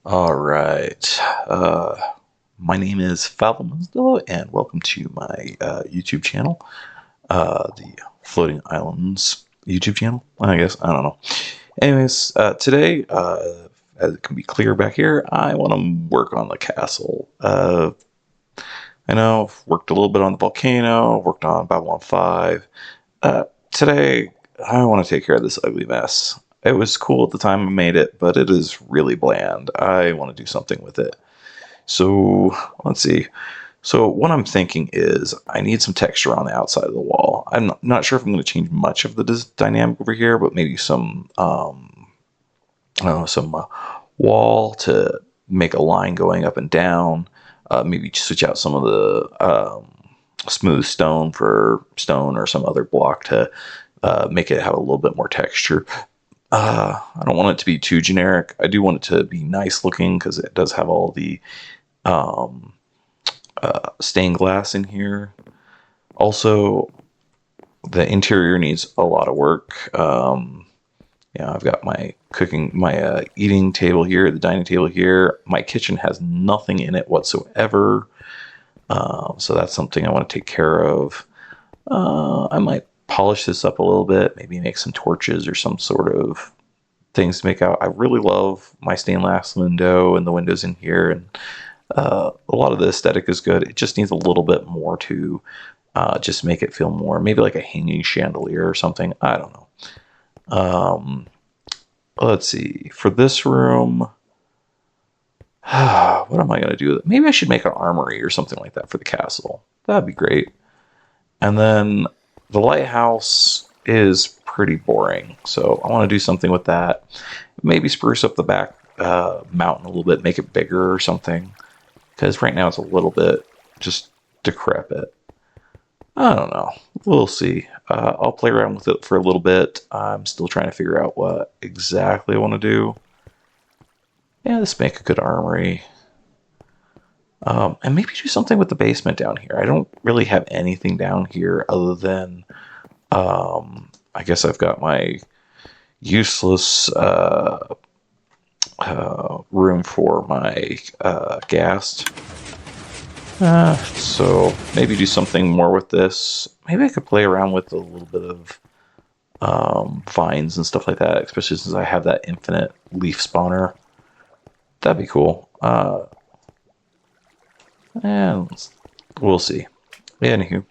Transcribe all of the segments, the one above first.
All right. My name is Falmazdo, and welcome to my YouTube channel, the Floating Islands YouTube channel. I guess I don't know. Anyways, today, as it can be clear back here, I want to work on the castle. I know I've worked a little bit on the volcano, worked on Babylon 5. Today, I want to take care of this ugly mess. It was cool at the time I made it, but it is really bland. I want to do something with it. So, let's see. So, what I'm thinking is I need some texture on the outside of the wall. I'm not sure if I'm going to change much of the dynamic over here, but maybe some wall to make a line going up and down. Maybe switch out some of the smooth stone for stone or some other block to make it have a little bit more texture. I don't want it to be too generic. I do want it to be nice looking because it does have all the um, stained glass in here. Also, the interior needs a lot of work. I've got my eating table here, the dining table here. My kitchen has nothing in it whatsoever. So that's something I want to take care of. I might polish this up a little bit, maybe make some torches or some sort of things to make out. I really love my stained glass window and the windows in here, and a lot of the aesthetic is good. It just needs a little bit more to just make it feel more, maybe like a hanging chandelier or something. I don't know. Um, let's see. For this room, what am I going to do? Maybe I should make an armory or something like that for the castle. That'd be great. And then the lighthouse is pretty boring, so I want to do something with that. Maybe spruce up the back mountain a little bit, make it bigger or something. Because right now it's a little bit just decrepit. I don't know. We'll see. I'll play around with it for a little bit. I'm still trying to figure out what exactly I want to do. Yeah, let's make a good armory. And maybe do something with the basement down here. I don't really have anything down here other than, I guess I've got my useless room for my gas. So maybe do something more with this. Maybe I could play around with a little bit of vines and stuff like that, especially since I have that infinite leaf spawner. That'd be cool. And we'll see. Anywho.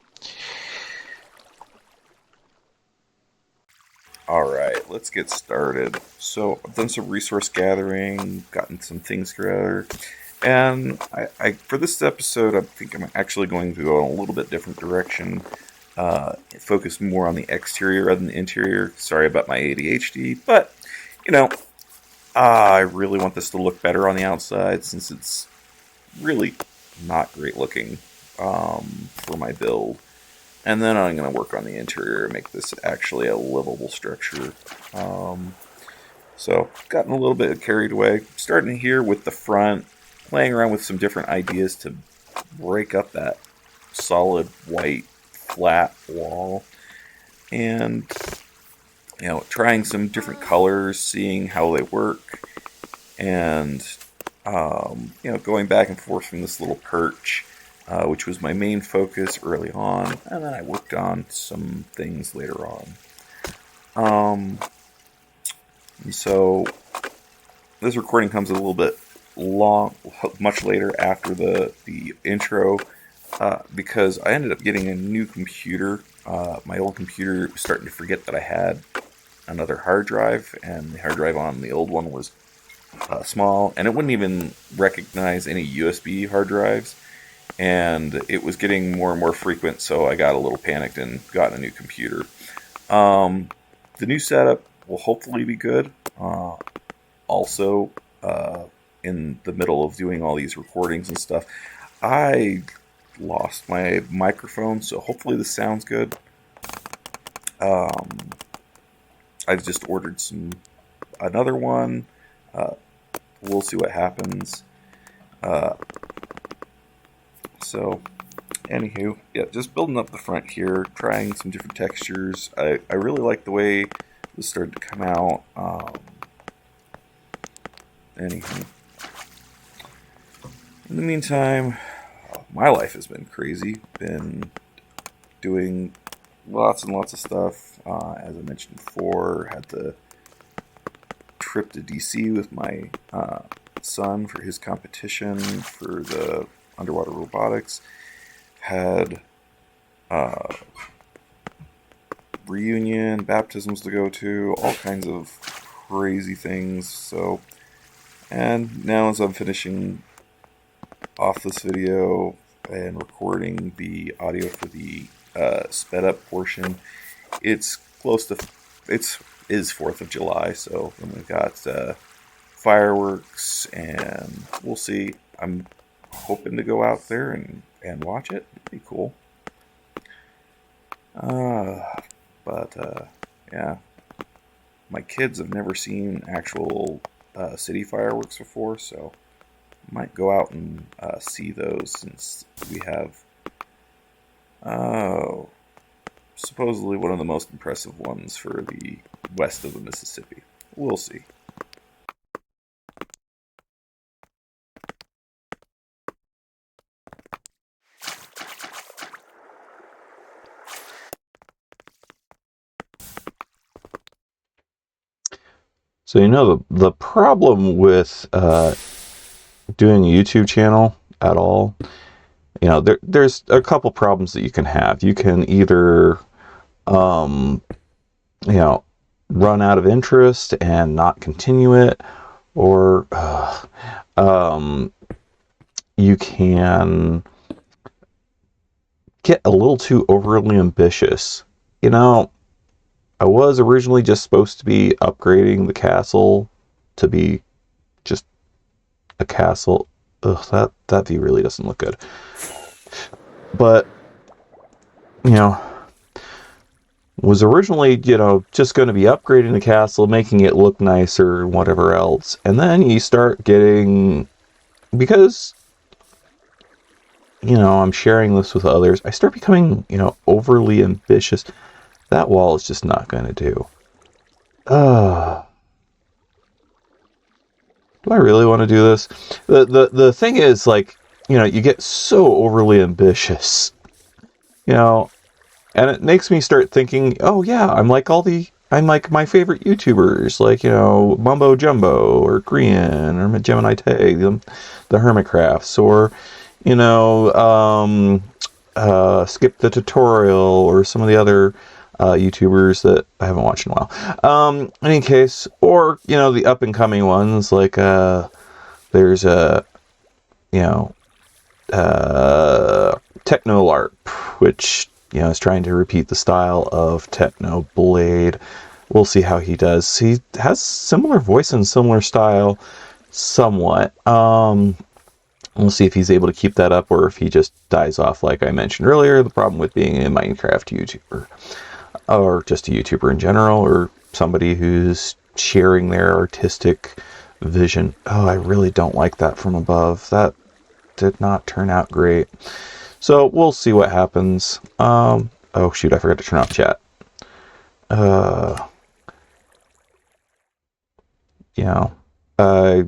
All right, let's get started. So I've done some resource gathering, gotten some things together, and I for this episode, I think I'm actually going to go in a little bit different direction. Focus more on the exterior rather than the interior. Sorry about my ADHD, but you know, I really want this to look better on the outside since it's really not great looking for my build. And then I'm going to work on the interior and make this actually a livable structure. So, gotten a little bit carried away. Starting here with the front, playing around with some different ideas to break up that solid white flat wall. And, trying some different colors, seeing how they work. And, going back and forth from this little perch. Which was my main focus early on, and then I worked on some things later on. And so this recording comes a little bit long, much later after the intro, because I ended up getting a new computer. My old computer was starting to forget that I had another hard drive, and the hard drive on the old one was small, and it wouldn't even recognize any USB hard drives. And it was getting more and more frequent, so I got a little panicked and got a new computer. The new setup will hopefully be good. Also, in the middle of doing all these recordings and stuff, I lost my microphone, so hopefully this sounds good. I've just ordered another one. We'll see what happens. So, anywho, yeah, just building up the front here, trying some different textures. I really like the way this started to come out. Anywho, In the meantime, my life has been crazy. Been doing lots and lots of stuff. As I mentioned before, had the trip to DC with my son for his competition for the underwater robotics. Had reunion, baptisms to go to, all kinds of crazy things. So, and now as I'm finishing off this video and recording the audio for the sped up portion, it's close to it's is 4th of July, so then we've got fireworks, and we'll see. I'm hoping to go out there and watch it. It'd be cool. But yeah, my kids have never seen actual city fireworks before, so I might go out and see those, since we have supposedly one of the most impressive ones for the west of the Mississippi. We'll see. So the problem with doing a YouTube channel at all, there's a couple problems that you can have. You can either um, you know run out of interest and not continue it, or you can get a little too overly ambitious. You know, I was originally just supposed to be upgrading the castle to be just a castle. Ugh, that view really doesn't look good. But, you know, was originally, just going to be upgrading the castle, making it look nicer and whatever else. And then you start getting, because, I'm sharing this with others, I start becoming, overly ambitious. That wall is just not going to do. Do I really want to do this? The thing is, like, you get so overly ambitious, you know, and it makes me start thinking, oh yeah, I'm like my favorite YouTubers, like, Mumbo Jumbo or Grian or Gemini Tag, the Hermitcrafts, or, you know, Skip the Tutorial, or some of the other YouTubers that I haven't watched in a while. In any case, or, the up and coming ones, like, there's a, you know, Techno LARP, which, is trying to repeat the style of Techno Blade. We'll see how he does. He has similar voice and similar style, somewhat. We'll see if he's able to keep that up, or if he just dies off, like I mentioned earlier. The problem with being a Minecraft YouTuber, or just a YouTuber in general, or somebody who's sharing their artistic vision. Oh, I really don't like that from above. That did not turn out great. So we'll see what happens. Oh shoot, I forgot to turn off chat. You know, uh,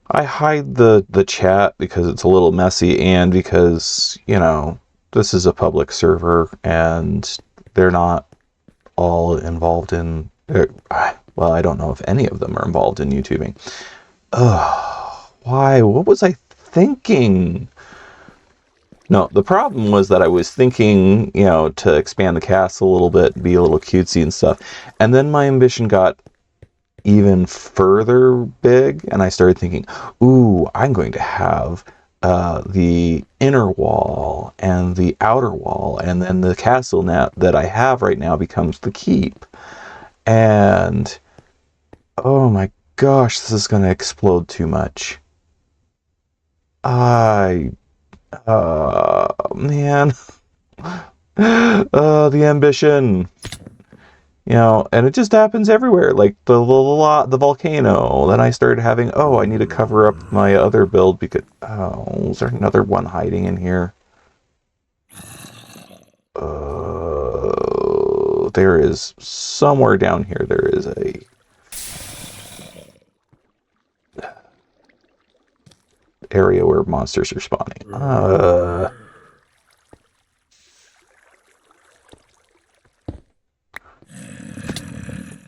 I hide the chat because it's a little messy, and because, this is a public server and they're not all involved in, well, I don't know if any of them are involved in YouTubing. Why? What was I thinking? No, the problem was that I was thinking, to expand the cast a little bit, be a little cutesy and stuff. And then my ambition got even further big, and I started thinking, ooh, I'm going to have the inner wall and the outer wall, and then the castle now that I have right now becomes the keep. And oh my gosh, this is going to explode too much. Man. The ambition. And it just happens everywhere. Like the volcano. Then I started having, I need to cover up my other build because, is there another one hiding in here? There is somewhere down here. There is a. area where monsters are spawning.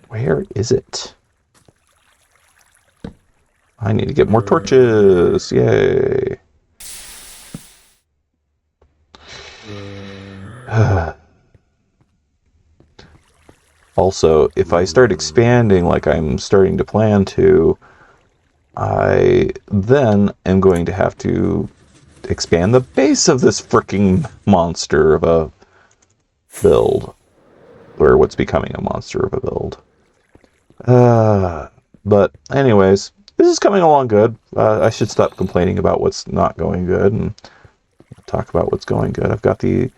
Where is it? I need to get more torches. Yay. Also, if I start expanding like I'm starting to plan to, I then am going to have to expand the base of this freaking monster of a build. Or what's becoming a monster of a build. But anyways, this is coming along good. I should stop complaining about what's not going good and talk about what's going good. I've got the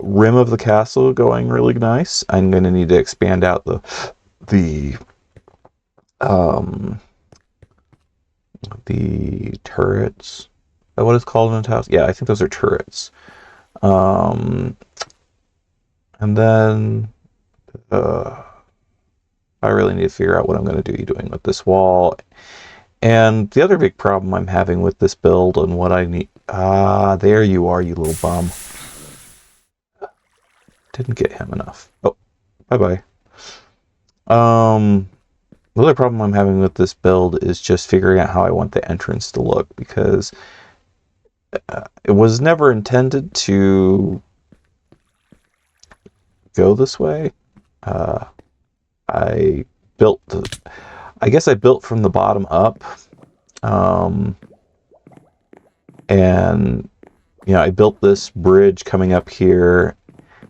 rim of the castle going really nice. I'm going to need to expand out the um the turrets. What is called in a house? Yeah, I think those are turrets. And then I really need to figure out what I'm going to be doing with this wall. And the other big problem I'm having with this build and what I need... there you are, you little bum. Didn't get him enough. Oh, bye-bye. The other problem I'm having with this build is just figuring out how I want the entrance to look, because it was never intended to go this way. I guess I built from the bottom up. And, I built this bridge coming up here,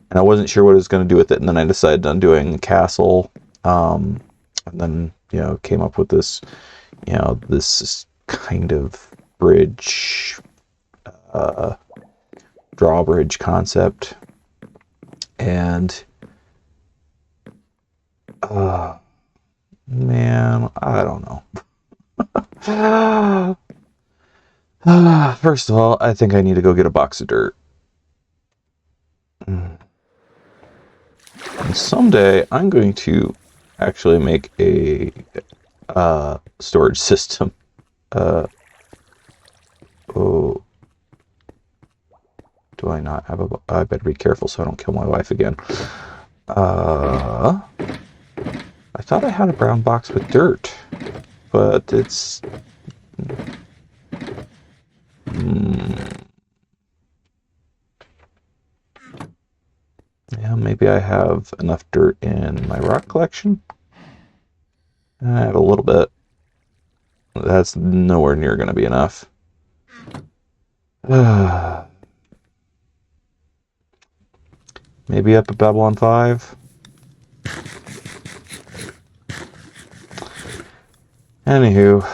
and I wasn't sure what I was going to do with it, and then I decided on doing a castle, and then, came up with this, this kind of bridge, drawbridge concept, and, man, I don't know. First of all, I think I need to go get a box of dirt. And someday I'm going to actually make a storage system. Oh, do I not have a? I better be careful so I don't kill my wife again. I thought I had a brown box with dirt, but it's. Yeah, maybe I have enough dirt in my rock collection. I have a little bit. That's nowhere near going to be enough. Maybe up at Babylon 5. Anywho,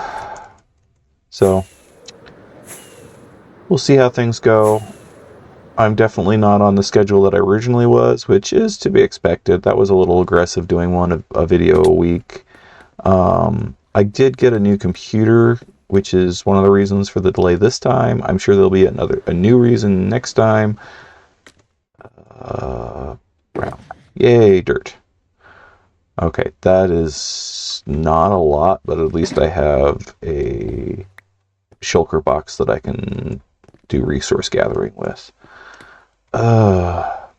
so we'll see how things go. I'm definitely not on the schedule that I originally was, which is to be expected. That was a little aggressive, doing a video a week. I did get a new computer, which is one of the reasons for the delay this time. I'm sure there'll be a new reason next time. Brown. Yay, dirt. Okay, that is not a lot, but at least I have a shulker box that I can do resource gathering with. What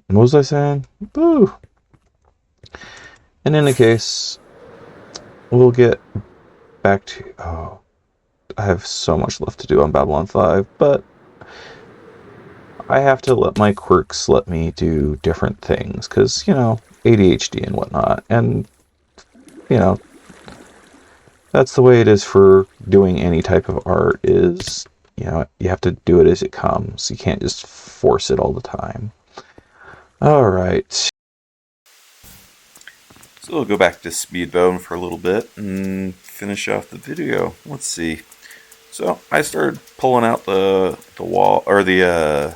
was I saying? Boo. In any case, we'll get back to... Oh, I have so much left to do on Babylon 5, but I have to let my quirks let me do different things, because, ADHD and whatnot, and, that's the way it is for doing any type of art is, you have to do it as it comes. You can't just force it all the time. All right. So we'll go back to Speedbone for a little bit and finish off the video. Let's see. So I started pulling out the wall, or the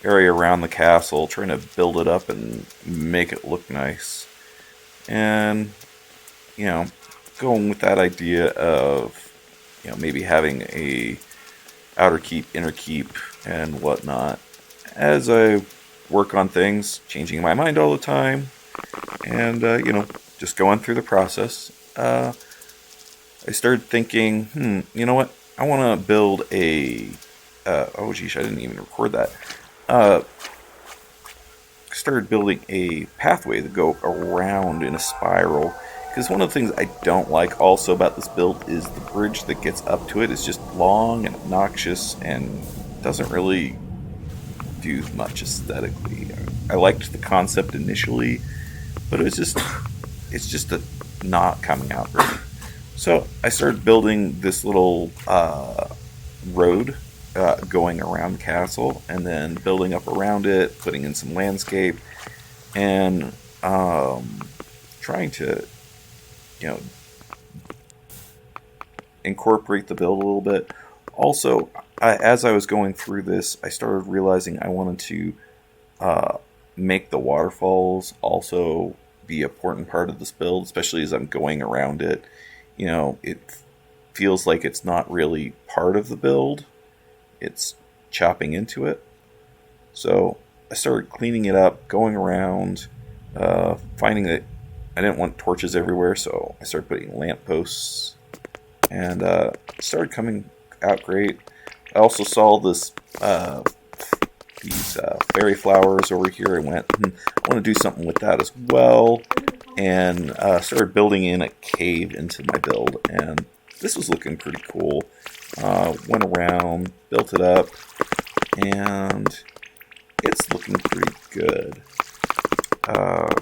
area around the castle, trying to build it up and make it look nice. And, going with that idea of, maybe having a outer keep, inner keep, and whatnot. As I work on things, changing my mind all the time, and, just going through the process. I started thinking, you know what? I want to build a. Oh, geez, I didn't even record that. Uh, Started building a pathway to go around in a spiral. Because one of the things I don't like also about this build is the bridge that gets up to it is just long and obnoxious and doesn't really do much aesthetically. I liked the concept initially, but it's just not coming out great. So I started building this little road going around the castle, and then building up around it, putting in some landscape, and trying to you know incorporate the build a little bit. Also, as I was going through this, I started realizing I wanted to uh, make the waterfalls also be an important part of this build, especially as I'm going around it. It feels like it's not really part of the build, it's chopping into it. So I started cleaning it up, going around, finding that I didn't want torches everywhere, so I started putting lamp posts, and it started coming out great. I also saw these fairy flowers over here. I went, I want to do something with that as well, and started building in a cave into my build, and this was looking pretty cool. Went around, built it up, and it's looking pretty good.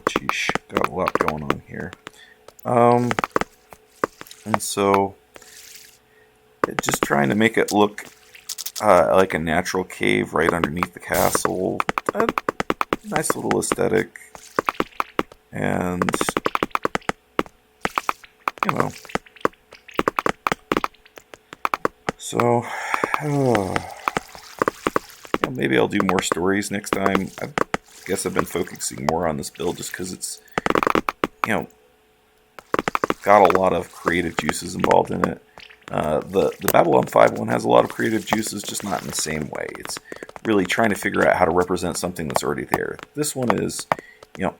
Geez, got a lot going on here. Um, and so just trying to make it look like a natural cave right underneath the castle. A nice little aesthetic, and you know, so maybe I'll do more stories next time. I guess I've been focusing more on this build just because it's you know got a lot of creative juices involved in it. The Babylon 5 one has a lot of creative juices, just not in the same way. It's really trying to figure out how to represent something that's already there. This one is,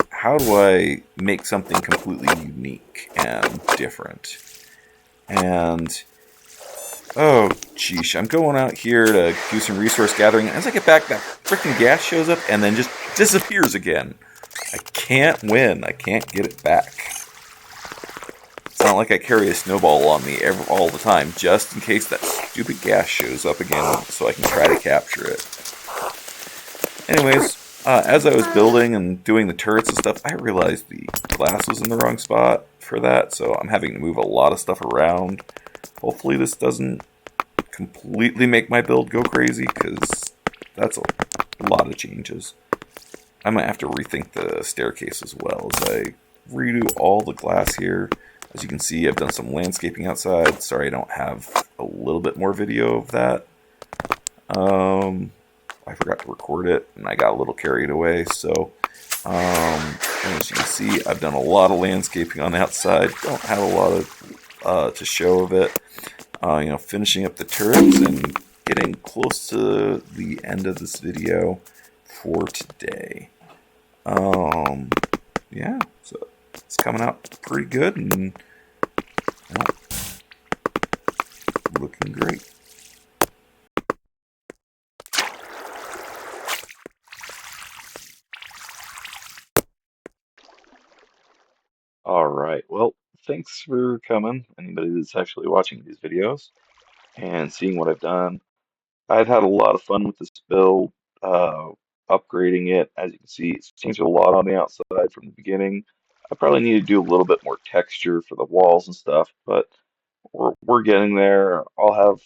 how do I make something completely unique and different? And oh, geesh, I'm going out here to do some resource gathering. As I get back, that freaking gas shows up and then just disappears again. I can't win. I can't get it back. It's not like I carry a snowball on me all the time, just in case that stupid gas shows up again so I can try to capture it. Anyways, as I was building and doing the turrets and stuff, I realized the glass was in the wrong spot for that, so I'm having to move a lot of stuff around. Hopefully this doesn't completely make my build go crazy, because that's a lot of changes. I might have to rethink the staircase as well as I redo all the glass here. As you can see, I've done some landscaping outside. Sorry I don't have a little bit more video of that. I forgot to record it, and I got a little carried away. So, as you can see, I've done a lot of landscaping on the outside. Don't have a lot to show of it. Finishing up the turrets and getting close to the end of this video for today. Yeah, so it's coming out pretty good and looking great. All right. Well, thanks for coming. Anybody that's actually watching these videos and seeing what I've done. I've had a lot of fun with this build, uh, upgrading it. As you can see, it's changed a lot on the outside from the beginning. I probably need to do a little bit more texture for the walls and stuff, but we're getting there. I'll have,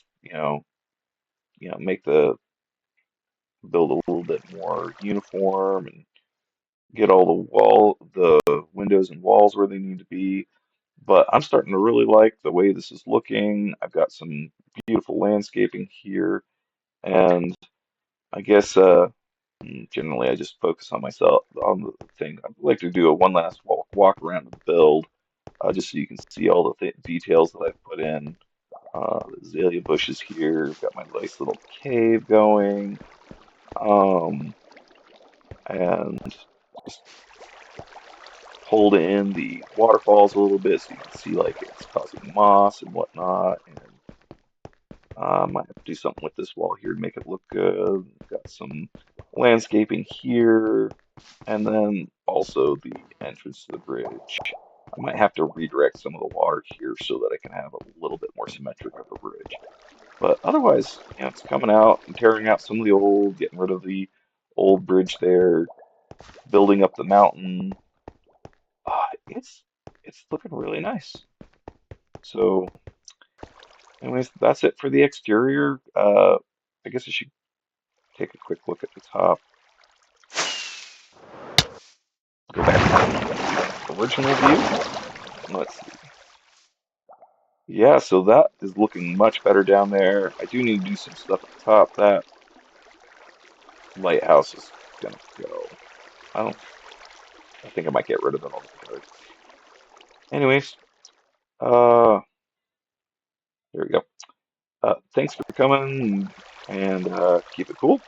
make the build a little bit more uniform and get all the windows and walls where they need to be. But I'm starting to really like the way this is looking. I've got some beautiful landscaping here, and I guess generally I just focus on myself on the thing. I'd like to do a one last walk around the build, just so you can see all the details that I've put in. The azalea bushes here. Got my nice little cave going, and pulled in the waterfalls a little bit so you can see like it's causing moss and whatnot. And might have to do something with this wall here to make it look good. Got some landscaping here, and then also the entrance to the bridge. I might have to redirect some of the water here so that I can have a little bit more symmetric of a bridge. But otherwise, it's coming out and tearing out some of the old, getting rid of the old bridge there, building up the mountain. It's looking really nice. So, anyways, that's it for the exterior. I guess I should take a quick look at the top. Go back to the original view. Let's see. Yeah, so that is looking much better down there. I do need to do some stuff at the top. That lighthouse is gonna go. I don't. I think I might get rid of it altogether. Anyways, uh, there we go. Thanks for coming and keep it cool.